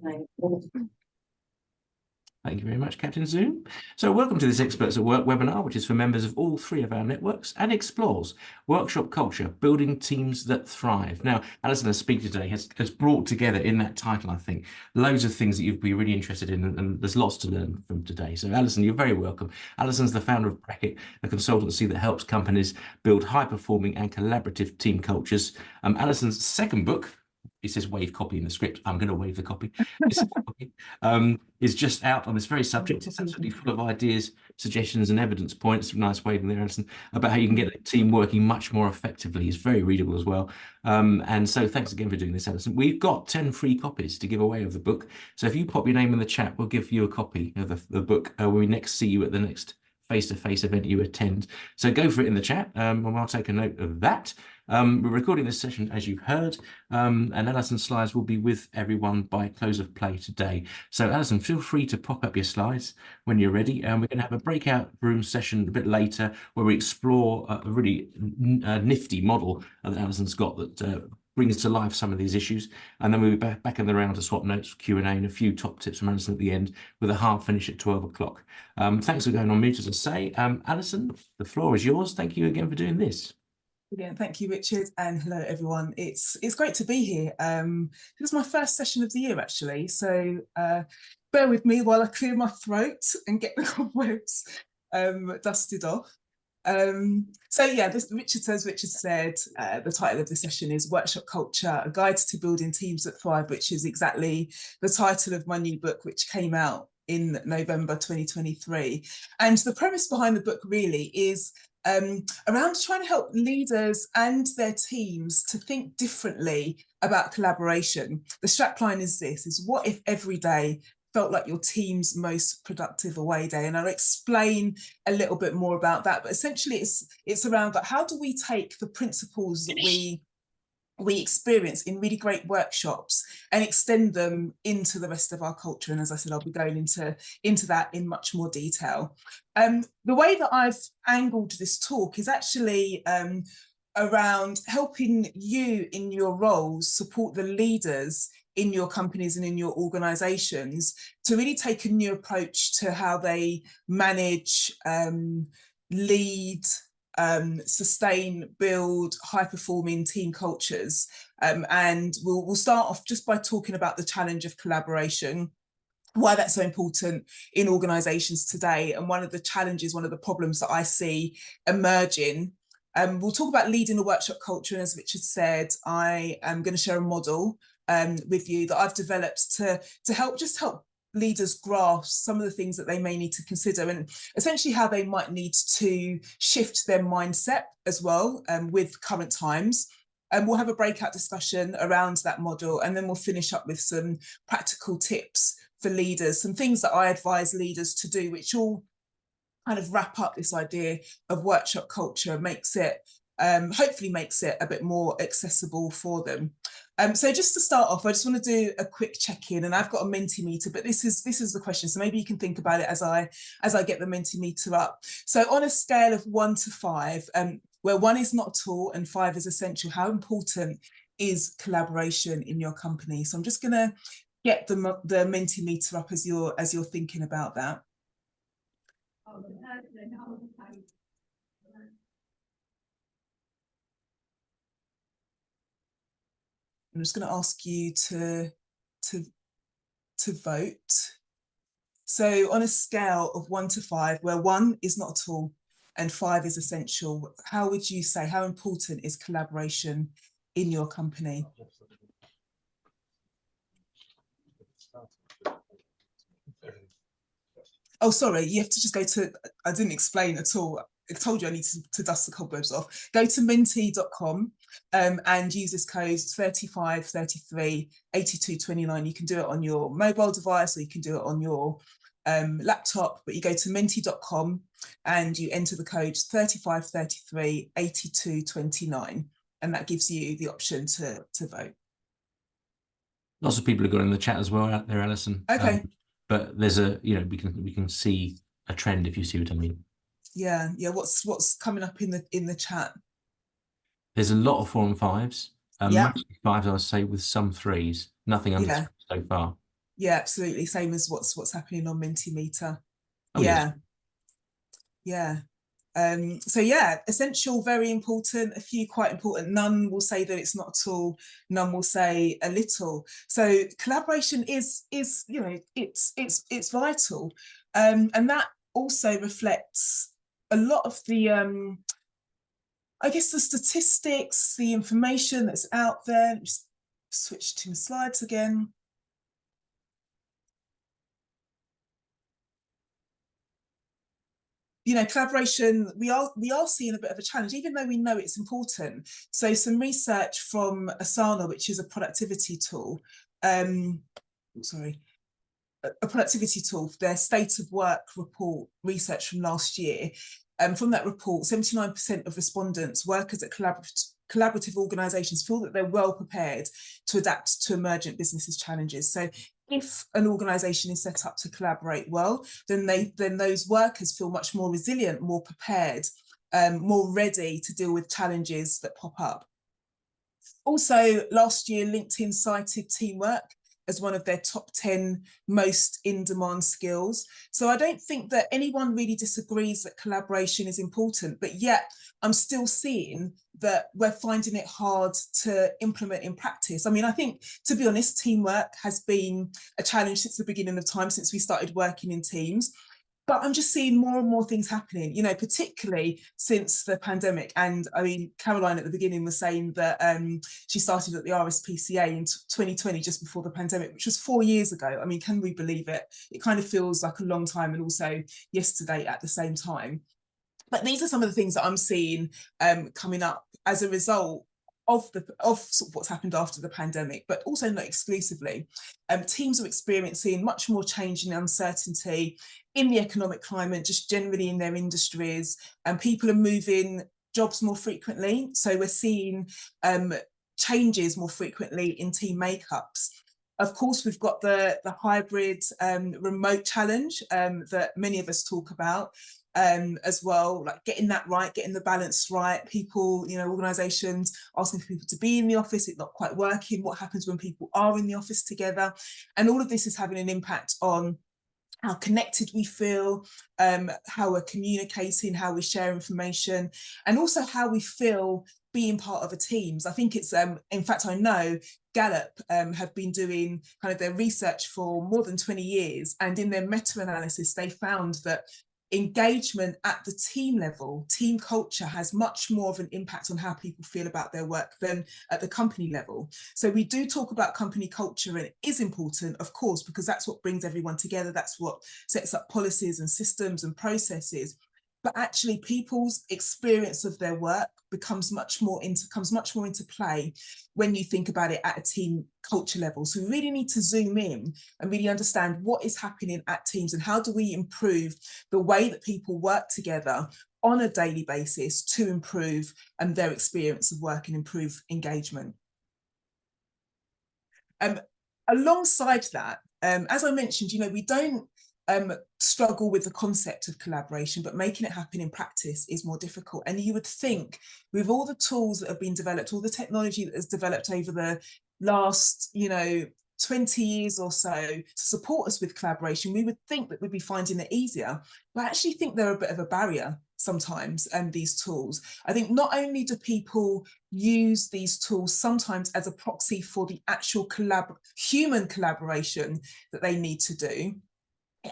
Thank you very much, Captain Zoom. So welcome to this Experts at Work webinar, which is for members of all three of our networks and explores workshop culture, building teams that thrive. Now, Alison, our speaker today, has brought together in that title, I think, loads of things that you'd be really interested in, and there's lots to learn from today. So Alison, you're very welcome. Alison's the founder of Bracket, a consultancy that helps companies build high-performing and collaborative team cultures. Alison's second book, it says wave copy in the script. I'm going to wave the copy. Is just out on this very subject. It's absolutely full of ideas, suggestions, and evidence points. Nice waving there, Alison, about how you can get the team working much more effectively. It's very readable as well. And so thanks again for doing this, Alison. We've got 10 free copies to give away of the book. So if you pop your name in the chat, we'll give you a copy of the book when we next see you at the next face-to-face event you attend. So go for it in the chat, and I'll take a note of that. We're recording this session, as you've heard, and Alison's slides will be with everyone by close of play today. So Alison, feel free to pop up your slides when you're ready, and we're going to have a breakout room session a bit later where we explore a really nifty model that Alison's got that brings to life some of these issues, and then we'll be back in the round to swap notes, Q&A, and a few top tips from Alison at the end with a hard finish at 12 o'clock. Thanks for going on mute, as I say. Alison, the floor is yours. Thank you again for doing this. Again, thank you, Richard, and hello, everyone. It's great to be here. This is my first session of the year, actually, so bear with me while I clear my throat and get the cobwebs dusted off. So yeah, Richard said, the title of the session is Workshop Culture, a guide to building teams that thrive, which is exactly the title of my new book, which came out in November 2023. And the premise behind the book really is around trying to help leaders and their teams to think differently about collaboration. The strapline is this, is what if every day felt like your team's most productive away day? And I'll explain a little bit more about that, but essentially it's around that, how do we take the principles that we experience in really great workshops and extend them into the rest of our culture? And as I said, I'll be going into that in much more detail. The way that I've angled this talk is actually around helping you in your roles support the leaders in your companies and in your organizations to really take a new approach to how they manage, lead, sustain, build high-performing team cultures. And we'll start off just by talking about the challenge of collaboration, why that's so important in organizations today, and one of the challenges, one of the problems that I see emerging. We'll talk about leading a workshop culture, and as Richard said, I am going to share a model with you that I've developed to help leaders grasp some of the things that they may need to consider, and essentially how they might need to shift their mindset as well with current times. And we'll have a breakout discussion around that model, and then we'll finish up with some practical tips for leaders, some things that I advise leaders to do, which all kind of wrap up this idea of workshop culture, makes it hopefully makes it a bit more accessible for them. So just to start off, I just want to do a quick check-in, and I've got a Mentimeter, but this is the question, so maybe you can think about it as I get the Mentimeter up. So on a scale of 1 to 5, where 1 is not at all and 5 is essential, how important is collaboration in your company? So I'm just going to get the Mentimeter up as you're thinking about that. I'm just going to ask you to vote. So on a scale of 1 to 5, where 1 is not at all and 5 is essential, how would you say, how important is collaboration in your company? Oh, sorry, you have to just go to, I didn't explain at all. I told you I need to dust the cobwebs off. Go to menti.com and use this code 35338229. You can do it on your mobile device, or you can do it on your laptop, but you go to menti.com and you enter the code 35338229, and that gives you the option to vote. Lots of people have got in the chat as well out there, Alison. Okay. But there's a, we can see a trend, if you see what I mean. Yeah. What's coming up in the chat? There's a lot of 4 and 5s. Yeah. Mostly 5s, I would say, with some 3s. Nothing under 3 so far. Yeah, absolutely. Same as what's happening on Mentimeter. Oh yes. Yeah, yeah. So yeah, essential, very important, a few quite important. None will say that it's not at all, none will say a little. So collaboration is you know, it's vital. And that also reflects a lot of the I guess the statistics, the information that's out there. Just switch to the slides again. You know, collaboration, we are seeing a bit of a challenge, even though we know it's important. So some research from Asana, which is a productivity tool, sorry, a productivity tool, their state of work report research from last year. From that report, 79% of respondents, workers at collaborative organisations, feel that they're well prepared to adapt to emergent businesses challenges. So if an organisation is set up to collaborate well, then those workers feel much more resilient, more prepared, more ready to deal with challenges that pop up. Also, last year, LinkedIn cited teamwork as one of their top 10 most in-demand skills. So I don't think that anyone really disagrees that collaboration is important, but yet I'm still seeing that we're finding it hard to implement in practice. I mean, I think, to be honest, teamwork has been a challenge since the beginning of time, since we started working in teams. But I'm just seeing more and more things happening, you know, particularly since the pandemic. And I mean, Caroline at the beginning was saying that she started at the RSPCA in 2020, just before the pandemic, which was 4 years ago. I mean, can we believe it? It kind of feels like a long time, and also yesterday at the same time. But these are some of the things that I'm seeing coming up as a result of sort of what's happened after the pandemic, but also not exclusively. Teams are experiencing much more change and uncertainty in the economic climate, just generally in their industries, and people are moving jobs more frequently. So we're seeing changes more frequently in team makeups. Of course, we've got the hybrid remote challenge that many of us talk about. As well, like getting that right, getting the balance right. People, you know, organisations asking for people to be in the office, it not quite working. What happens when people are in the office together? And all of this is having an impact on how connected we feel, how we're communicating, how we share information, and also how we feel being part of a team. I think it's, in fact, I know Gallup have been doing kind of their research for more than 20 years. And in their meta-analysis, they found that engagement at the team level, team culture, has much more of an impact on how people feel about their work than at the company level. So we do talk about company culture, and it is important, of course, because that's what brings everyone together. That's what sets up policies and systems and processes. But actually, people's experience of their work comes much more into play when you think about it at a team culture level. So we really need to zoom in and really understand what is happening at teams, and how do we improve the way that people work together on a daily basis to improve their experience of work and improve engagement. Alongside that, as I mentioned, you know, we don't struggle with the concept of collaboration, but making it happen in practice is more difficult. And you would think, with all the tools that have been developed, all the technology that has developed over the last, you know, 20 years or so to support us with collaboration, we would think that we'd be finding it easier. But I actually think they're a bit of a barrier sometimes, these tools. I think not only do people use these tools sometimes as a proxy for the actual human collaboration that they need to do,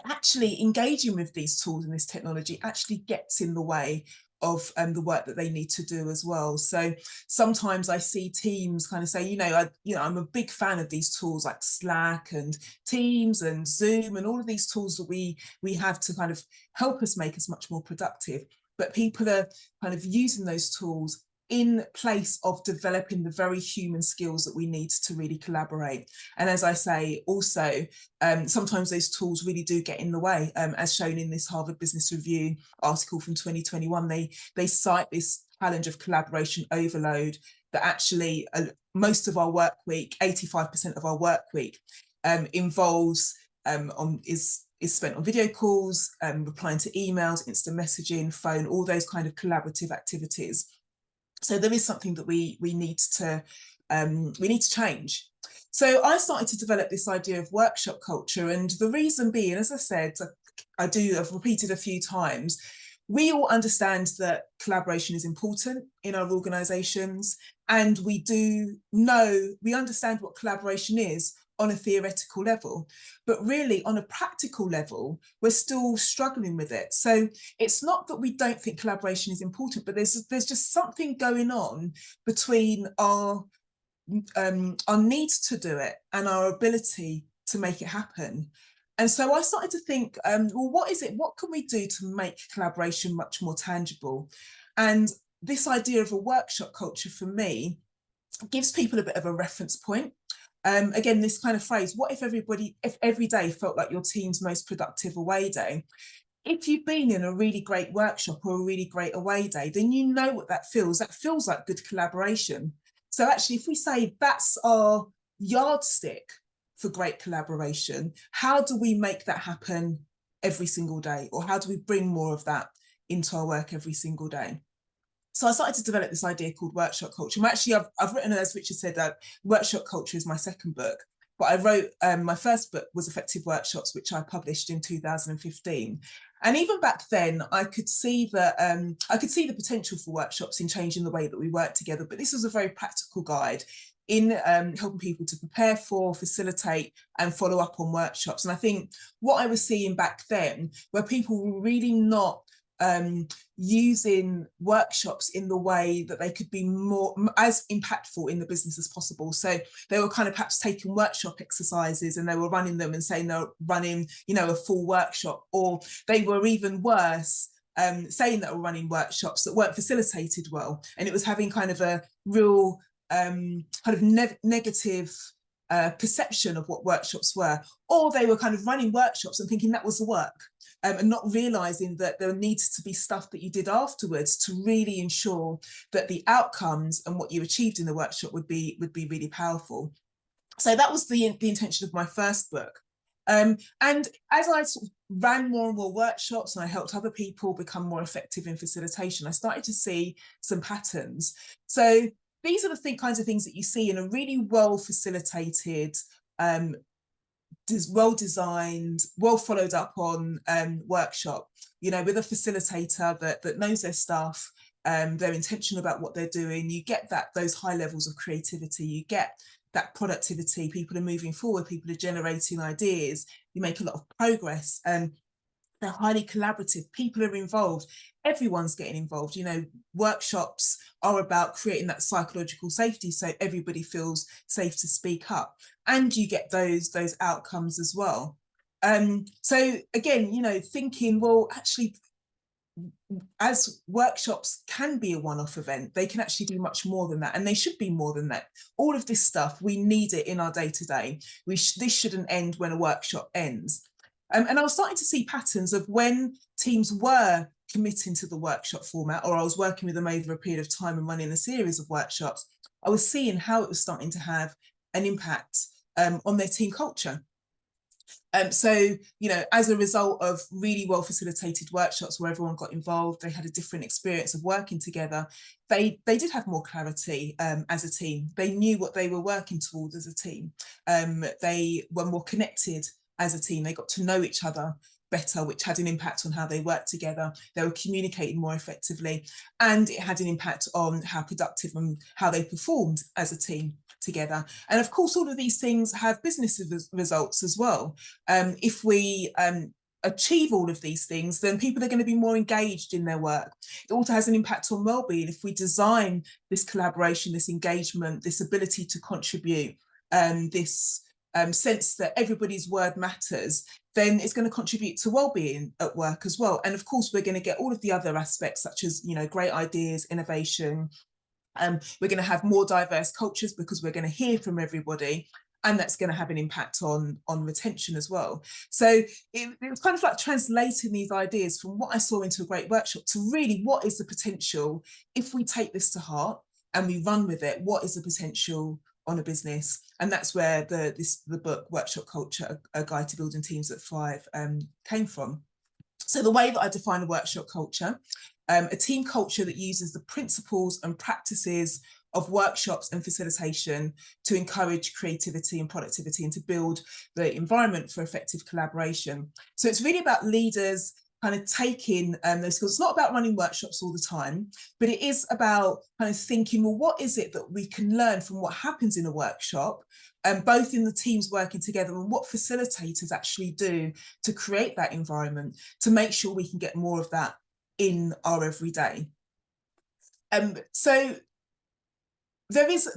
actually engaging with these tools and this technology actually gets in the way of the work that they need to do as well. So sometimes I see teams kind of say, I'm a big fan of these tools like Slack and Teams and Zoom and all of these tools that we have to kind of help us make us much more productive. But people are kind of using those tools in place of developing the very human skills that we need to really collaborate. And as I say, also, sometimes those tools really do get in the way, as shown in this Harvard Business Review article from 2021. They cite this challenge of collaboration overload, that actually most of our work week, 85% of our work week, involves is spent on video calls, replying to emails, instant messaging, phone, all those kind of collaborative activities. So there is something that we need to we need to change. So I started to develop this idea of workshop culture, and the reason being, as I said, I've repeated a few times, we all understand that collaboration is important in our organisations, and we understand what collaboration is on a theoretical level, but really on a practical level, we're still struggling with it. So it's not that we don't think collaboration is important, but there's just something going on between our needs to do it and our ability to make it happen. And so I started to think, well, what can we do to make collaboration much more tangible? And this idea of a workshop culture for me gives people a bit of a reference point. Again, this kind of phrase, what if every day felt like your team's most productive away day? If you've been in a really great workshop or a really great away day, then you know what that feels. That feels like good collaboration. So actually, if we say that's our yardstick for great collaboration, how do we make that happen every single day? Or how do we bring more of that into our work every single day? So I started to develop this idea called workshop culture. And actually, I've written, as Richard said, that workshop culture is my second book. But I wrote, my first book was Effective Workshops, which I published in 2015. And even back then, I could see that I could see the potential for workshops in changing the way that we work together. But this was a very practical guide in helping people to prepare for, facilitate, and follow up on workshops. And I think what I was seeing back then were people were really not using workshops in the way that they could be more as impactful in the business as possible. So they were kind of perhaps taking workshop exercises and they were running them and saying they're running, a full workshop, or they were even worse, saying that we're running workshops that weren't facilitated well, and it was having kind of a real kind of negative perception of what workshops were, or they were kind of running workshops and thinking that was the work. And not realizing that there needs to be stuff that you did afterwards to really ensure that the outcomes and what you achieved in the workshop would be really powerful. So that was the intention of my first book. And as I sort of ran more and more workshops and I helped other people become more effective in facilitation, I started to see some patterns. So these are the kinds of things that you see in a really well facilitated, well designed, well followed up on workshop, with a facilitator that knows their stuff, they're intentional about what they're doing. You get those high levels of creativity, you get that productivity, people are moving forward, people are generating ideas, you make a lot of progress, and they're highly collaborative, people are involved, everyone's getting involved. Workshops are about creating that psychological safety so everybody feels safe to speak up, and you get those outcomes as well. So again, thinking, well, actually, as workshops can be a one-off event, they can actually be much more than that, and they should be more than that. All of this stuff, we need it in our day-to-day. This shouldn't end when a workshop ends. And I was starting to see patterns of when teams were committing to the workshop format, or I was working with them over a period of time and running a series of workshops, I was seeing how it was starting to have an impact on their team culture. So, as a result of really well facilitated workshops where everyone got involved, they had a different experience of working together, they did have more clarity as a team. They knew what they were working towards as a team. They were more connected as a team. They got to know each other better, which had an impact on how they worked together. They were communicating more effectively, and it had an impact on how productive and how they performed as a team together. And of course, all of these things have business results as well. If we achieve all of these things, then people are going to be more engaged in their work. It also has an impact on well-being. If we design this collaboration, this engagement, this ability to contribute, this sense that everybody's word matters, then it's going to contribute to well-being at work as well. And of course, we're going to get all of the other aspects, such as, great ideas, innovation. We're going to have more diverse cultures because we're going to hear from everybody, and that's going to have an impact on retention as well. So it was kind of like translating these ideas from what I saw into a great workshop to really what is the potential if we take this to heart and we run with it. What is the potential on a business? And that's where the book Workshop Culture, a guide to building teams that thrive, came from. So the way that I define a workshop culture, a team culture that uses the principles and practices of workshops and facilitation to encourage creativity and productivity and to build the environment for effective collaboration. So it's really about leaders kind of taking those skills. It's not about running workshops all the time, but it is about kind of thinking, well, what is it that we can learn from what happens in a workshop, both in the teams working together and what facilitators actually do to create that environment to make sure we can get more of that in our everyday. So there's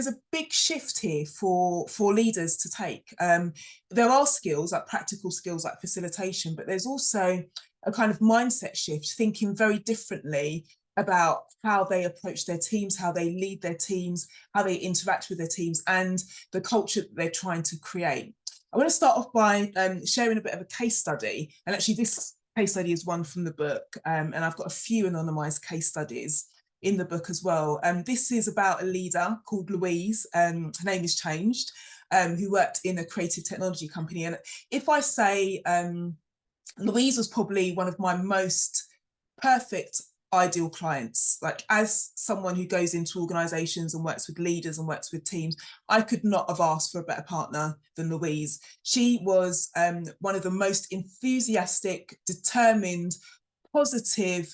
a big shift here for leaders to take. There are skills, like practical skills like facilitation, but there's also a kind of mindset shift, thinking very differently about how they approach their teams, how they lead their teams, how they interact with their teams, and the culture that they're trying to create. I want to start off by sharing a bit of a case study, and actually this case study is one from the book, and I've got a few anonymized case studies in the book as well. This is about a leader called Louise, her name is changed, who worked in a creative technology company. And if I say Louise was probably one of my most perfect ideal clients, like as someone who goes into organizations and works with leaders and works with teams, I could not have asked for a better partner than Louise. She was one of the most enthusiastic, determined, positive,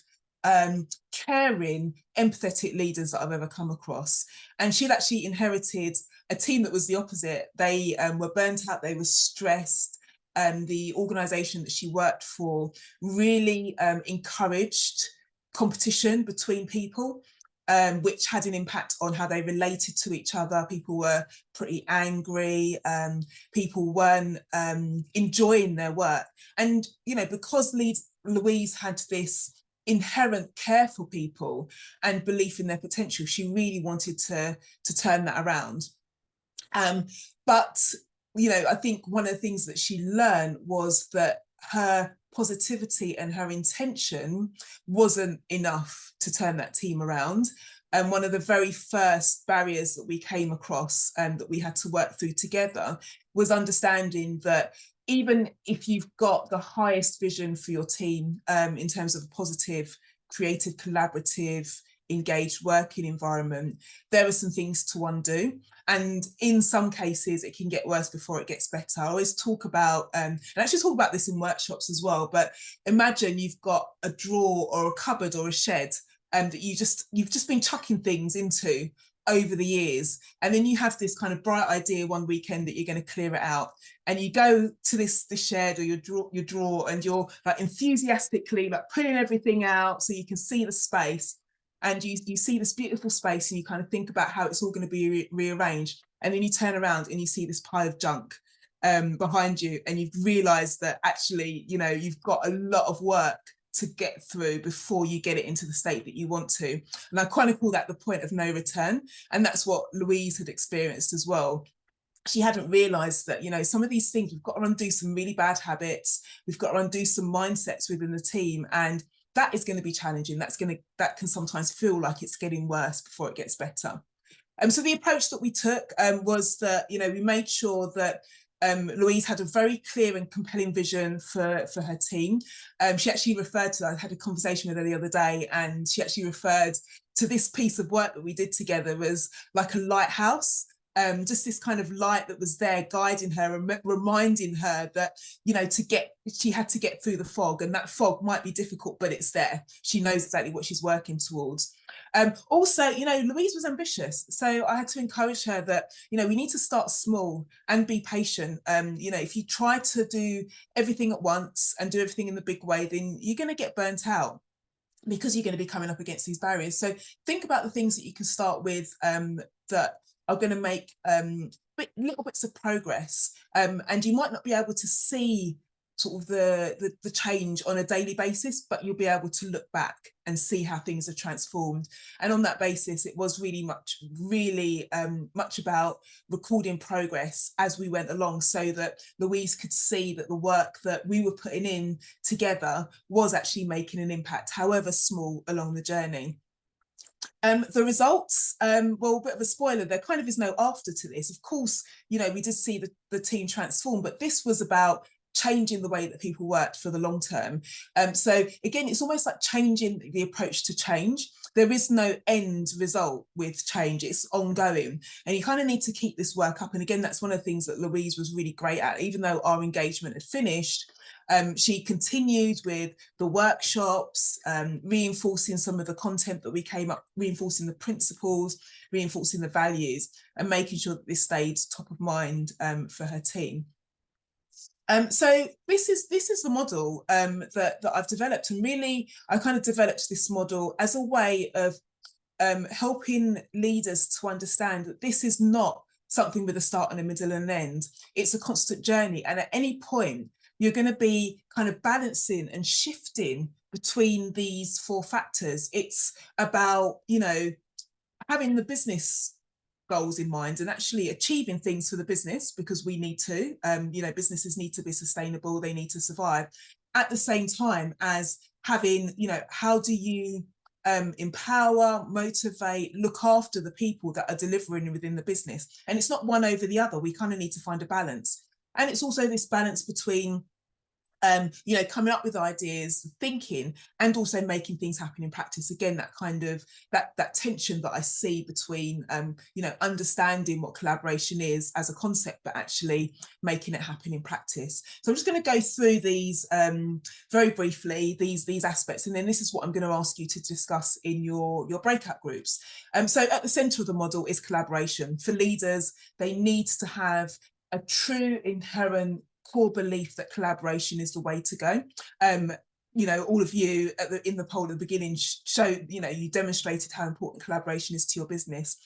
caring, empathetic leaders that I've ever come across. And she'd actually inherited a team that was the opposite. They were burnt out, they were stressed. The organisation that she worked for really encouraged competition between people, which had an impact on how they related to each other. People were pretty angry, people weren't enjoying their work. And, you know, because Louise had this inherent care for people and belief in their potential, she really wanted to turn that around. But, you know, I think one of the things that she learned was that her positivity and her intention wasn't enough to turn that team around. And one of the very first barriers that we came across and that we had to work through together was understanding that even if you've got the highest vision for your team in terms of a positive, creative, collaborative, engaged working environment, there are some things to undo. And in some cases, it can get worse before it gets better. I always talk about, and I actually talk about this in workshops as well, but imagine you've got a drawer or a cupboard or a shed that you've just been chucking things into over the years. And then you have this kind of bright idea one weekend that you're going to clear it out. And you go to this shed or your drawer and you're like enthusiastically like putting everything out so you can see the space. And you see this beautiful space and you kind of think about how it's all going to be rearranged. And then you turn around and you see this pile of junk behind you, and you've realized that actually, you know, you've got a lot of work to get through before you get it into the state that you want to. And I kind of call that the point of no return. And that's what Louise had experienced as well. She hadn't realized that, you know, some of these things, we've got to undo some really bad habits. We've got to undo some mindsets within the team. And that is going to be challenging. That can sometimes feel like it's getting worse before it gets better. So the approach that we took was that, you know, we made sure that Louise had a very clear and compelling vision for her team. She actually referred to, I had a conversation with her the other day, and she actually referred to this piece of work that we did together as like a lighthouse. Just this kind of light that was there guiding her and reminding her that, you know, she had to get through the fog, and that fog might be difficult, but it's there. She knows exactly what she's working towards. Also, you know, Louise was ambitious. So I had to encourage her that, you know, we need to start small and be patient. You know, if you try to do everything at once and do everything in the big way, then you're going to get burnt out, because you're going to be coming up against these barriers. So think about the things that you can start with that are going to make little bits of progress, and you might not be able to see sort of the change on a daily basis, but you'll be able to look back and see how things have transformed. And on that basis, it was really much about recording progress as we went along, so that Louise could see that the work that we were putting in together was actually making an impact, however small, along the journey. The results, well, a bit of a spoiler, there kind of is no after to this. Of course, you know, we did see the team transform, but this was about changing the way that people worked for the long term. So again, it's almost like changing the approach to change. there is no end result with change. It's ongoing, and you kind of need to keep this work up. And again, that's one of the things that Louise was really great at. Even though our engagement had finished, she continued with the workshops, reinforcing some of the content that we came up, reinforcing the principles, reinforcing the values, and making sure that this stayed top of mind for her team. So this is the model that I've developed, and really I kind of developed this model as a way of helping leaders to understand that this is not something with a start and a middle and an end. It's a constant journey, and at any point you're going to be kind of balancing and shifting between these 4 factors. It's about, you know, having the business goals in mind and actually achieving things for the business, because we need to, you know, businesses need to be sustainable, they need to survive, at the same time as having, you know, how do you empower, motivate, look after the people that are delivering within the business. And it's not one over the other. We kind of need to find a balance. And it's also this balance between you know, coming up with ideas, thinking, and also making things happen in practice. Again, that kind of that tension that I see between you know, understanding what collaboration is as a concept, but actually making it happen in practice. So I'm just going to go through these very briefly, these aspects, and then this is what I'm going to ask you to discuss in your breakout groups. So at the centre of the model is collaboration. For leaders, they need to have a true inherent core belief that collaboration is the way to go. You know, all of you in the poll at the beginning showed, you know, you demonstrated how important collaboration is to your business.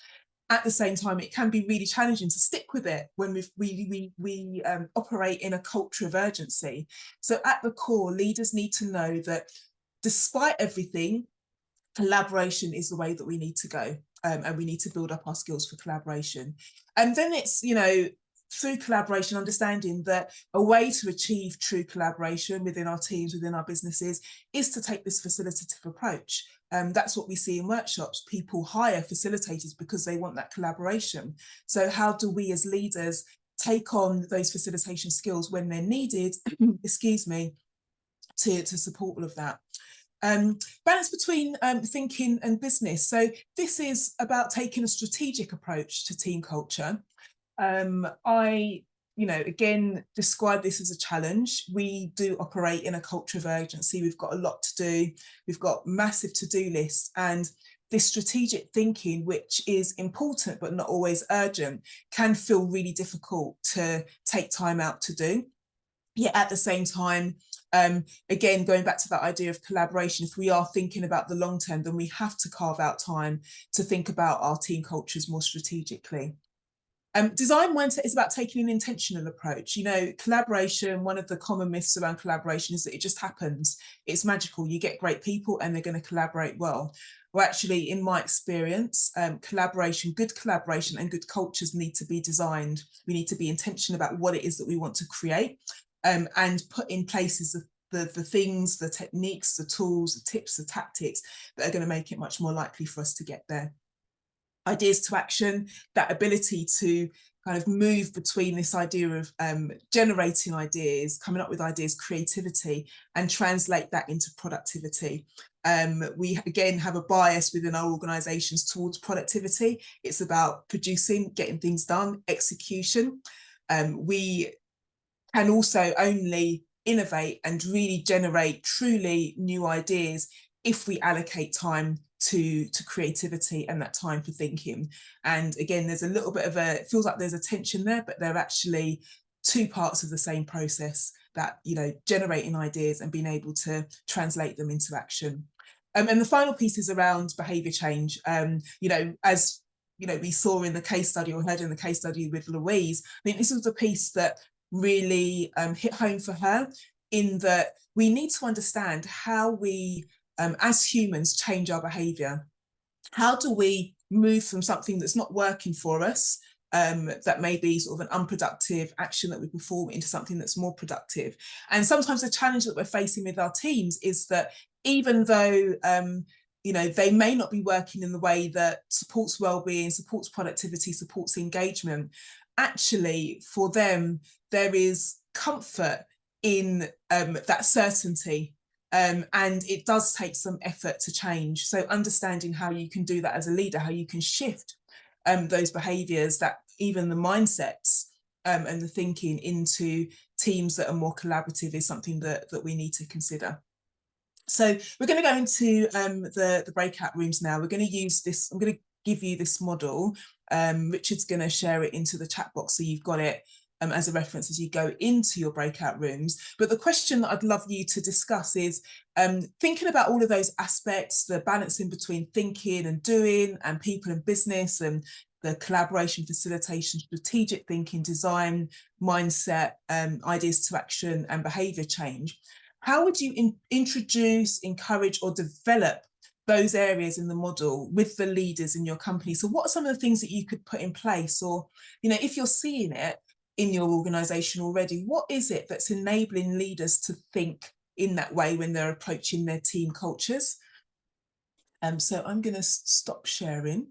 At the same time, it can be really challenging to stick with it when we operate in a culture of urgency. So at the core, leaders need to know that despite everything, collaboration is the way that we need to go, and we need to build up our skills for collaboration. And then it's, you know, through collaboration, understanding that a way to achieve true collaboration within our teams, within our businesses, is to take this facilitative approach. That's what we see in workshops. People hire facilitators because they want that collaboration. So how do we as leaders take on those facilitation skills when they're needed, excuse me, to support all of that? Balance between thinking and business. So this is about taking a strategic approach to team culture. I, you know, again, describe this as a challenge. We do operate in a culture of urgency. We've got a lot to do. We've got massive to-do lists, and this strategic thinking, which is important but not always urgent, can feel really difficult to take time out to do. Yet at the same time, again, going back to that idea of collaboration, if we are thinking about the long term, then we have to carve out time to think about our team cultures more strategically. Design mindset is about taking an intentional approach. You know, collaboration, one of the common myths around collaboration is that it just happens. It's magical. You get great people and they're going to collaborate well. Well, actually, in my experience, collaboration, good collaboration and good cultures need to be designed. We need to be intentional about what it is that we want to create, and put in places the things, the techniques, the tools, the tips, the tactics that are going to make it much more likely for us to get there. Ideas to action, that ability to kind of move between this idea of generating ideas, coming up with ideas, creativity, and translate that into productivity. We again have a bias within our organisations towards productivity. It's about producing, getting things done, execution. We can also only innovate and really generate truly new ideas if we allocate time to creativity and that time for thinking. And again, there's a little bit of it feels like there's a tension there, but they're actually 2 parts of the same process, that, you know, generating ideas and being able to translate them into action. And the final piece is around behaviour change. You know, as you know, we saw in the case study, or heard in the case study with Louise, I think this was the piece that really hit home for her, in that we need to understand how we as humans change our behaviour. How do we move from something that's not working for us, that may be sort of an unproductive action that we perform, into something that's more productive? And sometimes the challenge that we're facing with our teams is that even though you know, they may not be working in the way that supports well-being, supports productivity, supports engagement, actually for them there is comfort in that certainty. And it does take some effort to change. So understanding how you can do that as a leader, how you can shift those behaviours, that even the mindsets and the thinking into teams that are more collaborative is something that we need to consider. So we're going to go into the breakout rooms now. We're going to use this. I'm going to give you this model. Richard's going to share it into the chat box so you've got it as a reference as you go into your breakout rooms. But the question that I'd love you to discuss is thinking about all of those aspects, the balancing between thinking and doing, and people and business, and the collaboration, facilitation, strategic thinking, design, mindset, ideas to action, and behaviour change. How would you introduce, encourage, or develop those areas in the model with the leaders in your company? So what are some of the things that you could put in place? Or, you know, if you're seeing it in your organisation already, what is it that's enabling leaders to think in that way when they're approaching their team cultures? So I'm going to stop sharing.